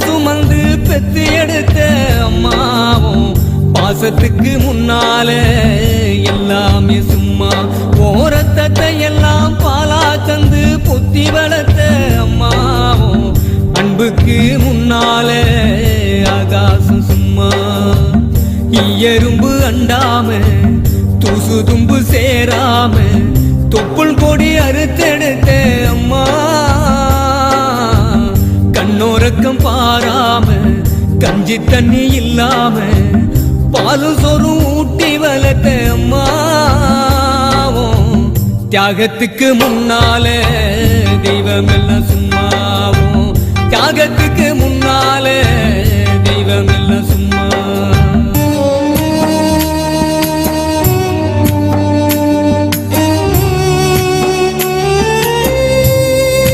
சுமந்து பெத்து எடுத்த அம்மாவும் பாசத்துக்கு முன்னால எல்லாமே சும்மா ஓரத்தத்தை எல்லாம் பாலா தந்து பொத்தி வளர்த்த அம்மாவும் அன்புக்கு முன்னால ஆகாசம் சும்மா எறும்பு அண்டாம தூசு தும்பு சேராம தொப்புள் கொடி அறுத்தெடுத்த அம்மா கண்ணோரக்கம் பாராம கஞ்சி தண்ணி இல்லாம பாலு சொரு ஊட்டி வளர்த்த அம்மாவும் தியாகத்துக்கு முன்னால தெய்வம்